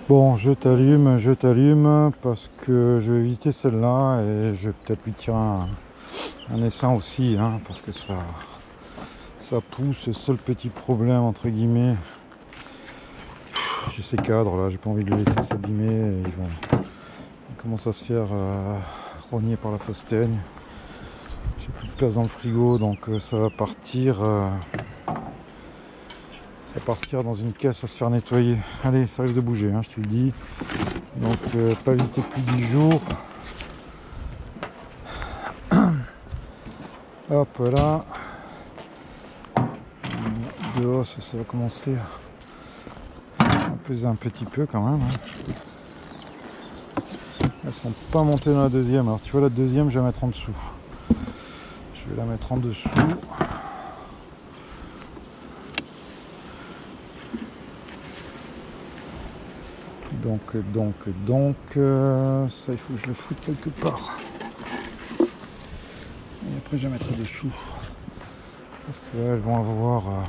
Bon, je t'allume parce que je vais visiter celle-là et je vais peut-être lui tirer un essaim aussi, hein, parce que ça pousse. Le seul petit problème, entre guillemets, j'ai ces cadres là, j'ai pas envie de les laisser s'abîmer. Ils commencent à se faire rogner par la fastaigne. J'ai plus de place dans le frigo, donc ça va partir. Partir dans une caisse à se faire nettoyer. Allez, ça risque de bouger, hein, je te le dis. Donc pas visiter depuis 10 jours. Hop là. Dehors, ça va commencer à peser un petit peu quand même, hein. Elles sont pas montées dans la deuxième. Alors tu vois, la deuxième, je vais la mettre en dessous. Je vais la mettre en dessous. Donc, ça il faut que je le foute quelque part. Et après je la mettrai dessous. Parce que là elles vont avoir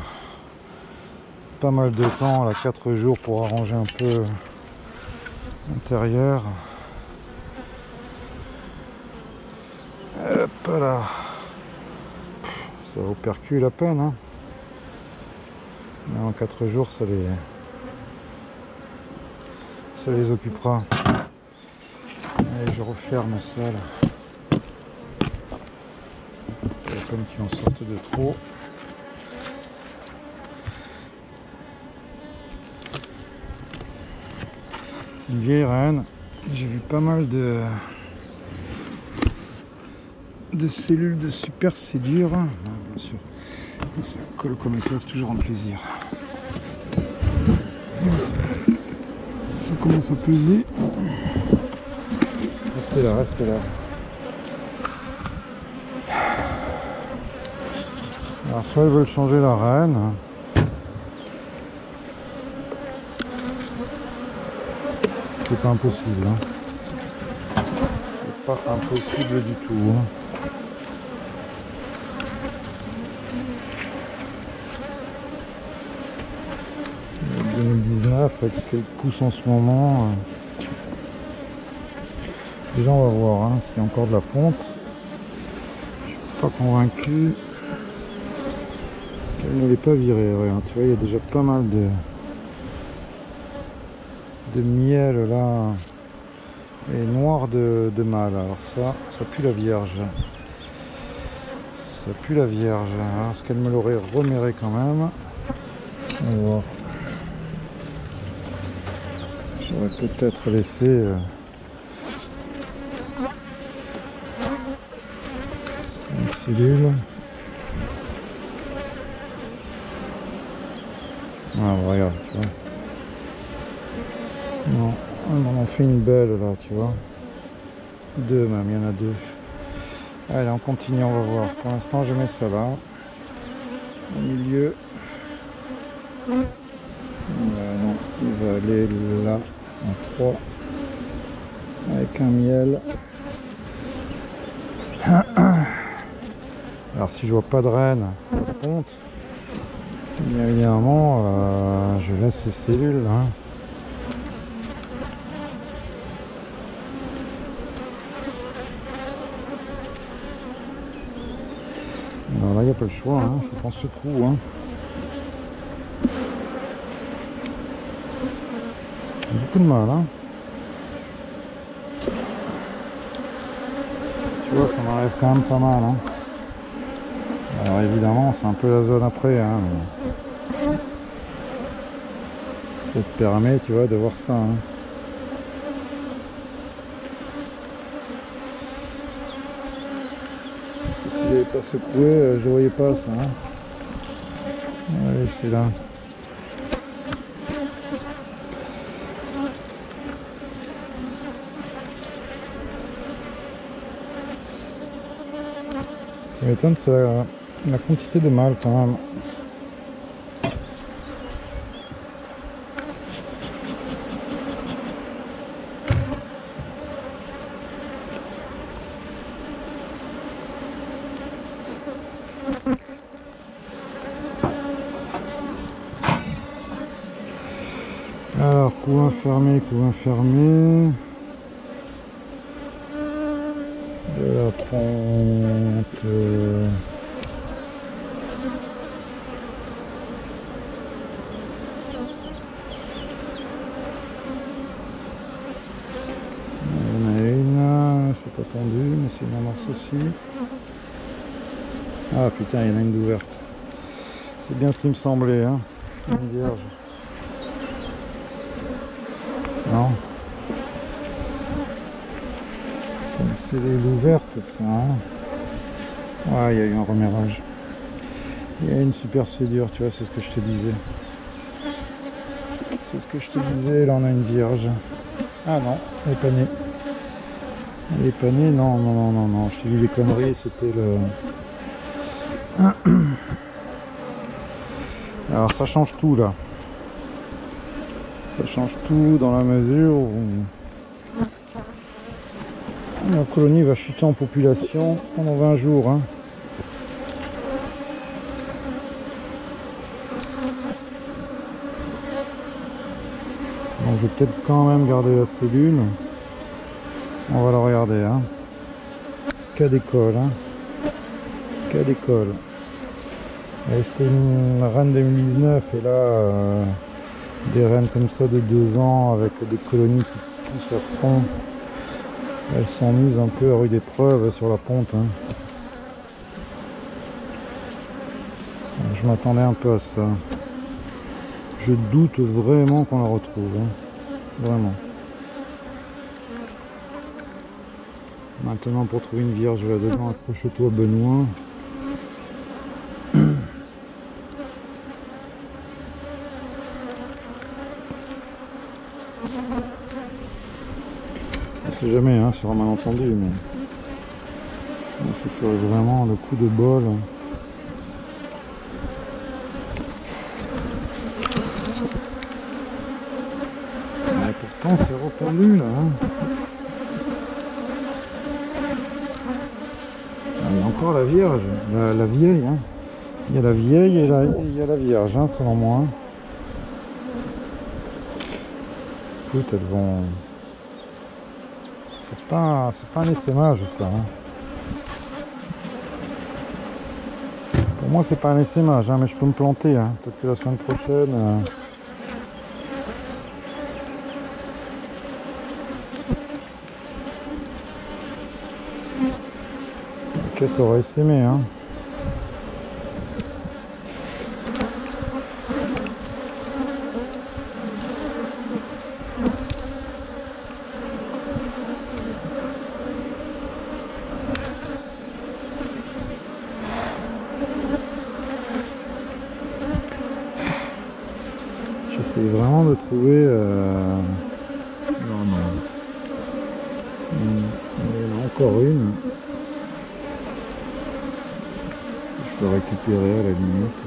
pas mal de temps, là 4 jours pour arranger un peu l'intérieur. Hop là. Ça vaut percule à peine, hein. Mais en 4 jours ça les occupera. Allez, je referme ça là. Il y a comme qui en sortent de trop. C'est une vieille reine. J'ai vu pas mal de cellules de super sédure. Ah, bien sûr. Quand ça colle comme ça, c'est toujours un plaisir. Ça commence à peser. Restez là. Alors soit ils veulent changer la reine. C'est pas impossible, hein. C'est pas impossible du tout, hein. 2019 avec ce qu'elle pousse en ce moment. Déjà on va voir, hein, s'il y a encore de la ponte. Je suis pas convaincu qu'elle ne l'ait pas virée. Ouais, hein, tu vois, il y a déjà pas mal de miel là et noir de mâle. Alors ça pue la vierge. Ça pue la vierge. Alors, est-ce qu'elle me l'aurait reméré quand même? On va voir. J'aurais peut-être laissé une cellule. Ah, regarde, tu vois. Non, on en fait une belle là, tu vois. Deux même, il y en a deux. Allez, on continue, on va voir. Pour l'instant, je mets ça là, au milieu. Non, il va aller là, en 3, avec un miel. Alors, si je vois pas de reine, pas de ponte, bien évidemment, je laisse ces cellules là. Alors là, il n'y a pas le choix, hein. Faut qu'on secoue, hein. Beaucoup de mal, hein. Tu vois, ça m'enlève quand même pas mal, hein. Alors évidemment, c'est un peu la zone après, hein. Ça te permet, tu vois, de voir ça, hein. Si j'avais pas secoué, je ne voyais pas ça, hein. Allez, c'est là. Ce qui m'étonne, c'est la quantité de mâle quand même. Alors, Couvain fermé, couvain fermé. De la pente. Il y en a une, c'est pas tendu, mais c'est une amorce aussi. Ah putain, il y en a une d'ouverte. C'est bien ce qui me semblait, hein. Une vierge. Non. C'est l'ouverte, ça. Hein. Ah, il y a eu un remérage. Il y a une super soudure, tu vois, c'est ce que je te disais. C'est ce que je te disais, là on a une vierge. Ah non, elle est pas née. Elle est pas née, non, non, non, non, non. Je t'ai dit des conneries, c'était le... Alors ça change tout là. Ça change tout dans la mesure où la colonie va chuter en population pendant 20 jours. Hein. Donc je vais peut-être quand même garder la cellule. On va la regarder. Hein. Cas d'école. Hein. Cas d'école. C'était une reine 2019 et là des reines comme ça de 2 ans avec des colonies qui poussent à fond. Elles sont mises un peu à rude épreuve sur la ponte. Hein. Je m'attendais un peu à ça. Je doute vraiment qu'on la retrouve. Hein. Vraiment. Maintenant pour trouver une vierge là-dedans, accroche-toi Benoît. On sait jamais, hein, sur un malentendu, mais ce serait vraiment le coup de bol. Mais pourtant c'est rependu là. Hein. Ah, il y a encore la vierge, la vieille. Hein. Il y a la vieille et il y a la vierge, hein, selon moi. Hein. Écoute, elles vont... C'est pas un essaimage ça. Hein. Pour moi c'est pas un essaimage, hein, mais je peux me planter. Hein. Peut-être que la semaine prochaine... Ok, ça aurait essaimé. Hein. J'essaie vraiment de trouver... Non, non. Il y en a encore une. Je peux récupérer à la limite.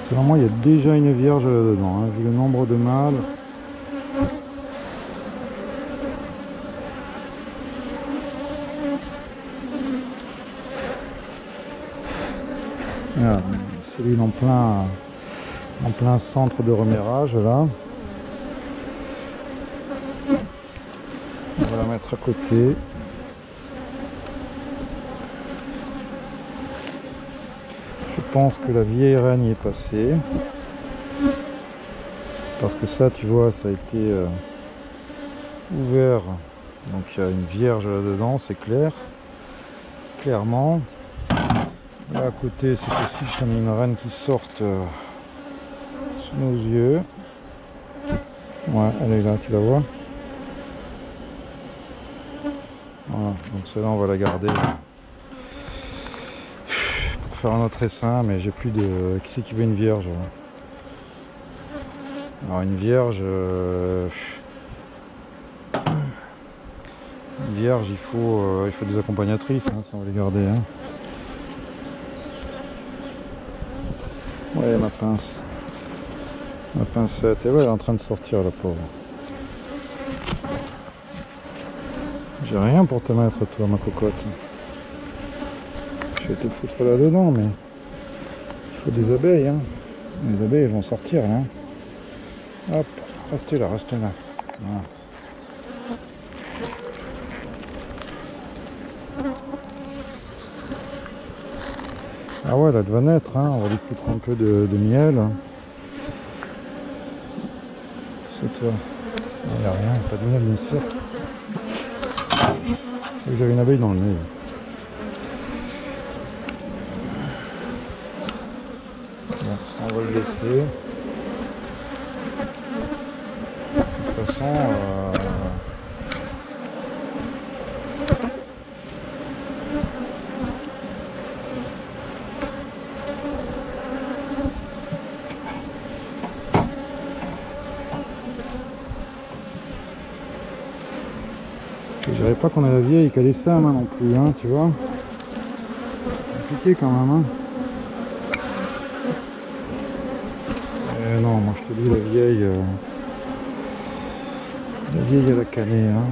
Selon moi, il y a déjà une vierge là-dedans, hein, vu le nombre de mâles. Ah, celui en plein centre de remérage là. On va la mettre à côté. Je pense que la vieille reine y est passée. Parce que ça, tu vois, ça a été ouvert. Donc il y a une vierge là-dedans, c'est clair. Clairement. Là à côté, c'est possible qu'il y en ait une reine qui sorte sous nos yeux. Ouais, elle est là, tu la vois. Voilà, donc celle-là, on va la garder pour faire un autre essaim, mais j'ai plus de... Qui c'est qui veut une vierge? Alors une vierge... Une vierge, il faut des accompagnatrices, hein, si on veut les garder. Hein. Ouais, ma pince. Ma pincette. Et ouais, elle est en train de sortir, la pauvre. J'ai rien pour te mettre, toi, ma cocotte. Je vais te foutre là-dedans, mais il faut des abeilles. Hein. Les abeilles elles vont sortir là. Hop, restez là, restez là. Voilà. Ah ouais, elle va naître, hein. On va lui foutre un peu de miel. C'est toi. Il n'y a rien, pas de miel bien sûr. J'avais une abeille dans le nez. Bon, ça on va le laisser. De toute façon, je dirais pas qu'on a la vieille qui a des seins non plus, hein, tu vois. Compliqué quand même, hein. Non, moi je te dis la vieille elle a cané, hein.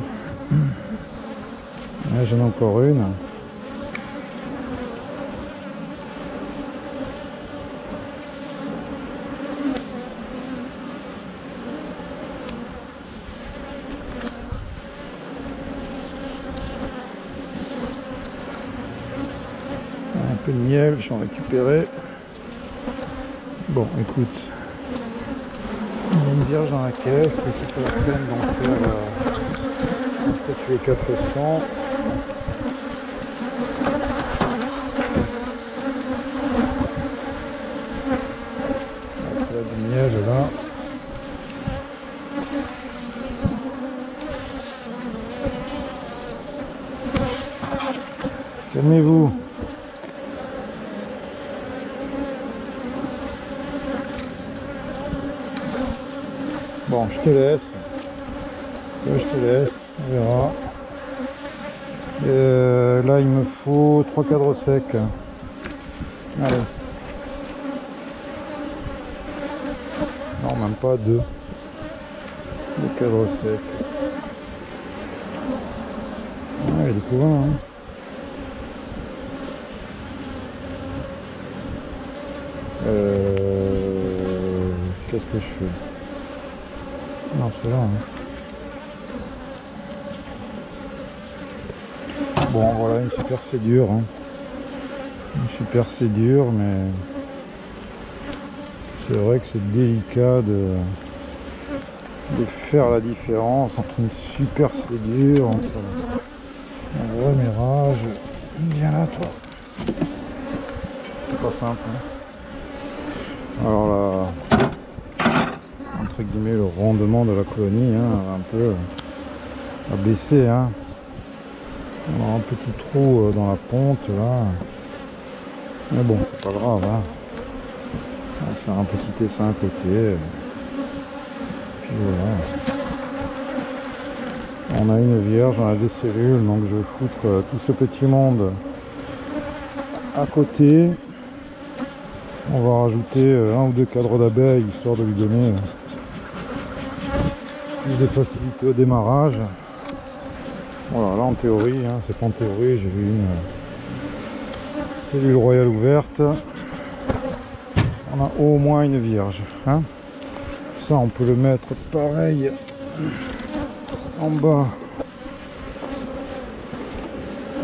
Ouais, j'en ai encore une. Un peu de miel, j'en récupérais. Bon, écoute, il y a une vierge dans la caisse, et c'est pas la peine d'en faire peut-être les 400. Après du miel là. Calmez-vous. Bon, je te laisse. Je te laisse, on verra. Là, il me faut 3 cadres secs. Allez. Non, même pas 2. 2 cadres secs. Ah, il y a des courants, hein. Qu'est-ce que je fais? Non, c'est là. Hein. Bon, voilà, une super cédure. Hein. Une super cédure, mais c'est vrai que c'est délicat de faire la différence entre une super cédure, entre un remérage. Viens là, toi. C'est pas simple. Hein. Alors là, entre guillemets, le rendement de la colonie, hein, un peu à baisser. Hein. On a un petit trou dans la ponte là. Mais bon, c'est pas grave. Hein. On va faire un petit essaim à côté. Puis voilà. On a une vierge, on a des cellules, donc je vais foutre tout ce petit monde à côté. On va rajouter 1 ou 2 cadres d'abeilles histoire de lui donner plus de facilité au démarrage. Voilà, là en théorie, hein, c'est pas en théorie, j'ai vu une cellule royale ouverte. On a au moins une vierge. Hein. Ça, on peut le mettre pareil en bas.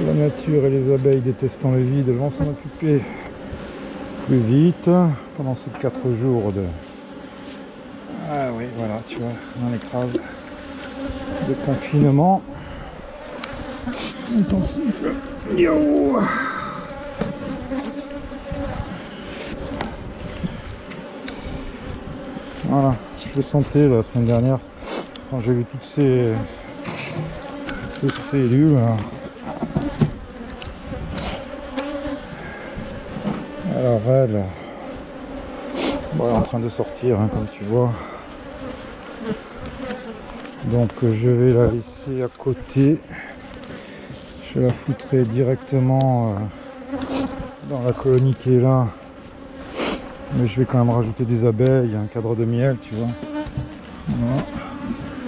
La nature et les abeilles détestant le vide vont s'en occuper plus vite pendant ces 4 jours de... Ah oui, voilà, tu vois, dans l'écrase de confinement intensif. Yo! Voilà, je le sentais la semaine dernière quand j'ai vu toutes ces cellules. Là. Alors elle, bon, elle est en train de sortir, hein, comme tu vois. Donc je vais la laisser à côté. Je la foutrai directement dans la colonie qui est là. Mais je vais quand même rajouter des abeilles, un cadre de miel, tu vois. Voilà.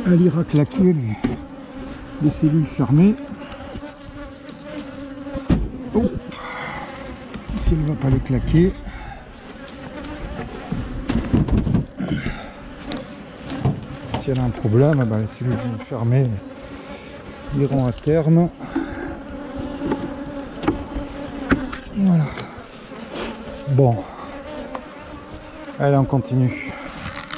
Elle ira claquer les cellules fermées. Oh. si elle ne va pas les claquer. Si elle a un problème, ben, si les lignes fermées iront à terme. Voilà. Bon. Allez, on continue.